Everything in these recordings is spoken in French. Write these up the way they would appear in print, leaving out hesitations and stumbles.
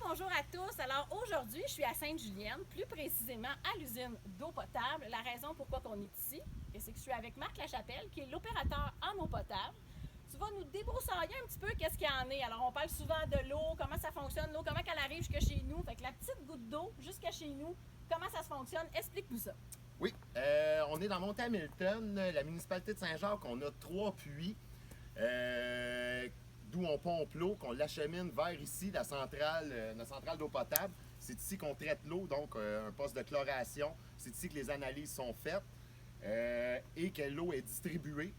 bonjour à tous. Alors aujourd'hui, je suis à Sainte-Julienne, plus précisément à l'usine d'eau potable. La raison pourquoi on est ici, c'est que je suis avec Marc Lachapelle, qui est l'opérateur en eau potable. Tu vas nous débroussailler un petit peu qu'est-ce qu'il y en est. Alors on parle souvent de l'eau, comment ça fonctionne, l'eau, comment elle arrive jusqu'à chez nous. Fait que la petite goutte d'eau jusqu'à chez nous, comment ça se fonctionne, explique-nous ça. Oui, on est dans Mont-Hamilton, la municipalité de Saint-Jacques. On a 3 puits d'où on pompe l'eau, qu'on l'achemine vers ici, la centrale d'eau potable. C'est ici qu'on traite l'eau, donc un poste de chloration. C'est ici que les analyses sont faites et que l'eau est distribuée.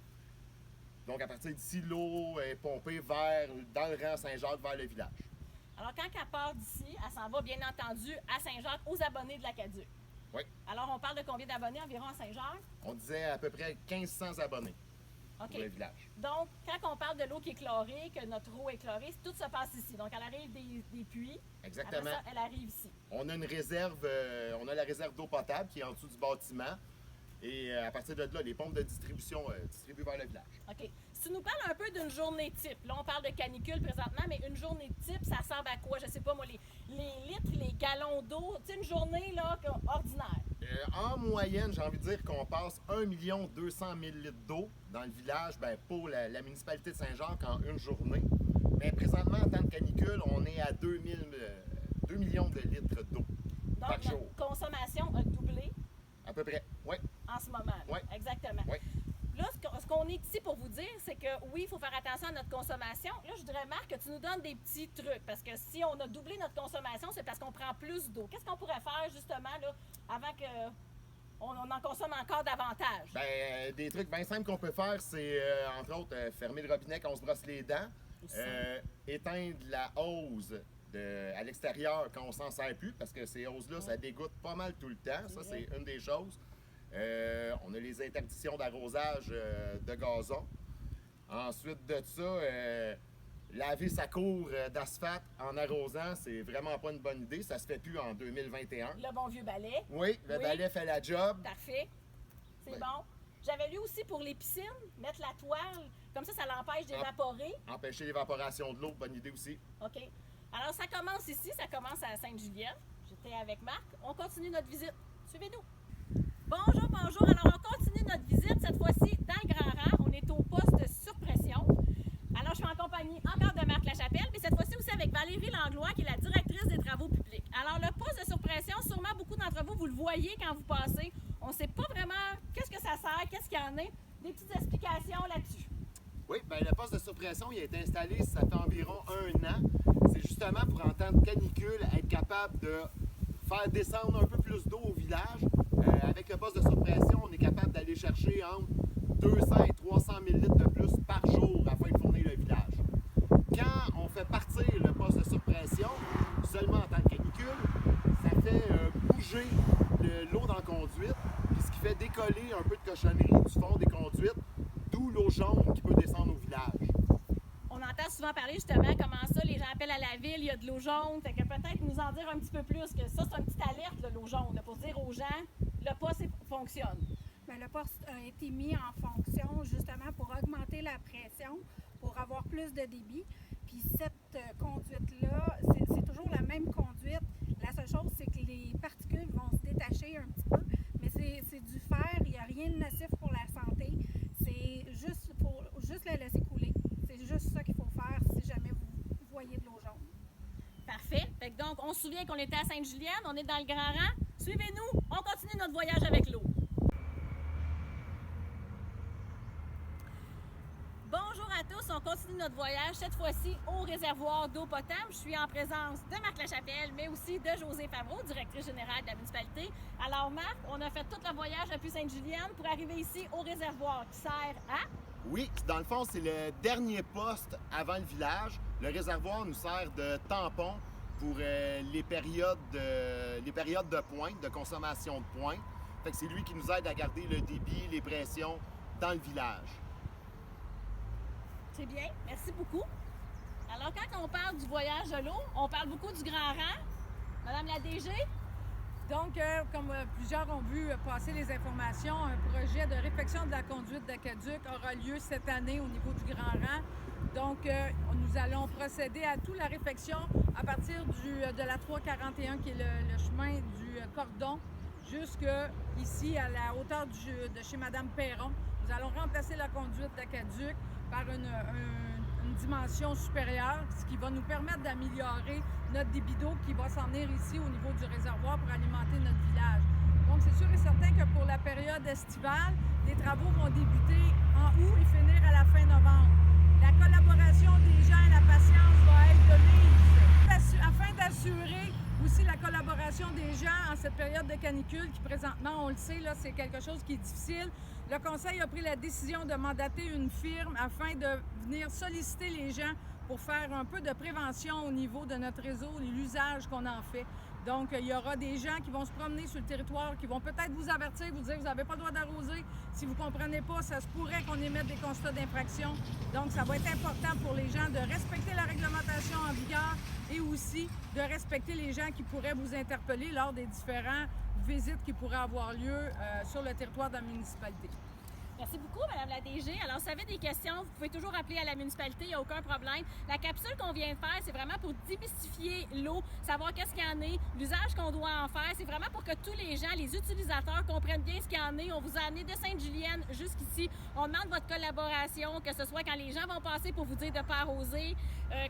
Donc à partir d'ici, l'eau est pompée dans le rang Saint-Jacques vers le village. Alors quand elle part d'ici, elle s'en va bien entendu à Saint-Jacques, aux abonnés de l'Aqueduc. Oui. Alors on parle de combien d'abonnés environ à Saint-Jacques? On disait à peu près 1500 abonnés. OK. Pour le village. Donc, quand on parle de l'eau qui est chlorée, que notre eau est chlorée, tout se passe ici. Donc, elle arrive des puits. Exactement. Après ça, elle arrive ici. On a une réserve, on a la réserve d'eau potable qui est en dessous du bâtiment. Et à partir de là, les pompes de distribution distribuent vers le village. OK. Si tu nous parles un peu d'une journée type, là, on parle de canicule présentement, mais une journée type, ça ressemble à quoi? Je sais pas, moi, les litres, les gallons d'eau. Tu sais, une journée, là, ordinaire. En moyenne, j'ai envie de dire qu'on passe 1 200 000 litres d'eau dans le village pour la municipalité de Saint-Jacques en une journée. Mais présentement, en temps de canicule, on est à 2 millions de litres d'eau par jour. Donc, notre consommation a doublé. À peu près, oui. En ce moment. Oui. Exactement. Oui. Là, ce qu'on est ici pour vous dire, c'est que oui, il faut faire attention à notre consommation. Là, je voudrais, Marc, que tu nous donnes des petits trucs. Parce que si on a doublé notre consommation, c'est parce qu'on prend plus d'eau. Qu'est-ce qu'on pourrait faire, justement, là, avant qu'on en consomme encore davantage? Des trucs bien simples qu'on peut faire, c'est, entre autres, fermer le robinet quand on se brosse les dents, éteindre la hose à l'extérieur quand on s'en sert plus, parce que ces hoses-là, ça dégoûte pas mal tout le temps. Ça, c'est une des choses. On a les interdictions d'arrosage de gazon. Ensuite de ça, laver sa cour d'asphalte en arrosant, c'est vraiment pas une bonne idée. Ça se fait plus en 2021. Le bon vieux balai. Oui, le balai fait la job. Parfait. C'est bon. J'avais lu aussi pour les piscines, mettre la toile, comme ça l'empêche d'évaporer. Empêcher l'évaporation de l'eau, bonne idée aussi. OK. Alors, ça commence ici, ça commence à Sainte-Julienne. J'étais avec Marc. On continue notre visite. Suivez-nous. Bonjour, bonjour. Alors, on continue notre visite, cette fois-ci dans le Grand Rang. On est au poste de surpression. Alors, je suis en compagnie encore de Marc Lachapelle, mais cette fois-ci aussi avec Valérie Langlois, qui est la directrice des travaux publics. Alors, le poste de surpression, sûrement beaucoup d'entre vous, vous le voyez quand vous passez. On ne sait pas vraiment qu'est-ce que ça sert, qu'est-ce qu'il y en a. Des petites explications là-dessus. Oui, le poste de surpression, il a été installé, ça fait environ 1 an. C'est justement pour, en temps de canicule, être capable de faire descendre un peu plus d'eau au village. Avec le poste de surpression, on est capable d'aller chercher entre 200 et 300 000 litres de plus par jour afin de fournir le village. Quand on fait partir le poste de surpression, seulement en temps de canicule, ça fait bouger l'eau dans la conduite, puis ce qui fait décoller un peu de cochonnerie du fond des conduites, d'où l'eau jaune qui peut descendre au village. On entend souvent parler justement comment ça, les gens appellent à la ville, il y a de l'eau jaune. Fait que peut-être nous en dire un petit peu plus, que ça, c'est une petite alerte, l'eau jaune, là, pour dire aux gens, le poste fonctionne. Bien, le poste a été mis en fonction justement pour augmenter la pression, pour avoir plus de débit. Puis cette conduite-là, c'est toujours la même conduite. La seule chose, c'est que les particules vont se détacher un petit peu, mais c'est du fer, il n'y a rien de nocif pour la santé. C'est juste, faut juste la laisser couler. C'est juste ça qu'il faut faire si jamais vous voyez de l'eau jaune. Parfait. Fait que donc, on se souvient qu'on était à Sainte-Julienne, on est dans le Grand Rang. Suivez-nous, on continue notre voyage avec l'eau. Bonjour à tous, on continue notre voyage, cette fois-ci au réservoir d'eau potable. Je suis en présence de Marc Lachapelle, mais aussi de Josée Favreau, directrice générale de la municipalité. Alors Marc, on a fait tout le voyage depuis Sainte-Julienne pour arriver ici au réservoir qui sert à... Oui, dans le fond, c'est le dernier poste avant le village. Le réservoir nous sert de tampon pour les périodes de pointe, de consommation de pointe. Fait que c'est lui qui nous aide à garder le débit, les pressions dans le village. C'est bien, merci beaucoup. Alors, quand on parle du voyage de l'eau, on parle beaucoup du Grand Rang. Madame la DG? Donc, comme plusieurs ont vu passer les informations, un projet de réfection de la conduite d'Aqueduc aura lieu cette année au niveau du Grand Rang. Donc, nous allons procéder à toute la réfection à partir de de la 341, qui est le chemin du Cordon, jusqu'ici à la hauteur de chez Mme Perron. Nous allons remplacer la conduite d'Aqueduc par une dimension supérieure, ce qui va nous permettre d'améliorer notre débit d'eau qui va s'en venir ici au niveau du réservoir pour alimenter notre village. Donc, c'est sûr et certain que pour la période estivale, les travaux vont débuter en août et finir à la fin novembre. La collaboration des gens et la patience va être de mise afin d'assurer aussi la collaboration des gens en cette période de canicule qui présentement, on le sait, là, c'est quelque chose qui est difficile. Le Conseil a pris la décision de mandater une firme afin de venir solliciter les gens pour faire un peu de prévention au niveau de notre réseau, l'usage qu'on en fait. Donc, il y aura des gens qui vont se promener sur le territoire, qui vont peut-être vous avertir, vous dire que vous n'avez pas le droit d'arroser. Si vous ne comprenez pas, ça se pourrait qu'on émette des constats d'infraction. Donc, ça va être important pour les gens de respecter la réglementation en vigueur et aussi de respecter les gens qui pourraient vous interpeller lors des différentes visites qui pourraient avoir lieu sur le territoire de la municipalité. Merci beaucoup, Mme la DG. Alors, si vous avez des questions, vous pouvez toujours appeler à la municipalité, il n'y a aucun problème. La capsule qu'on vient de faire, c'est vraiment pour démystifier l'eau, savoir qu'est-ce qu'il y en est, l'usage qu'on doit en faire. C'est vraiment pour que tous les gens, les utilisateurs, comprennent bien ce qu'il y en est. On vous a amené de Sainte-Julienne jusqu'ici. On demande votre collaboration, que ce soit quand les gens vont passer pour vous dire de ne pas arroser,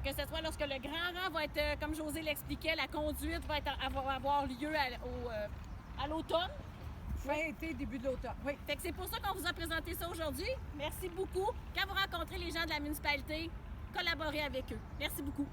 que ce soit lorsque le grand rang va être, comme José l'expliquait, la conduite va avoir lieu à l'automne. Fin été, début de l'automne. Oui. Fait que c'est pour ça qu'on vous a présenté ça aujourd'hui. Merci beaucoup. Quand vous rencontrez les gens de la municipalité, collaborez avec eux. Merci beaucoup.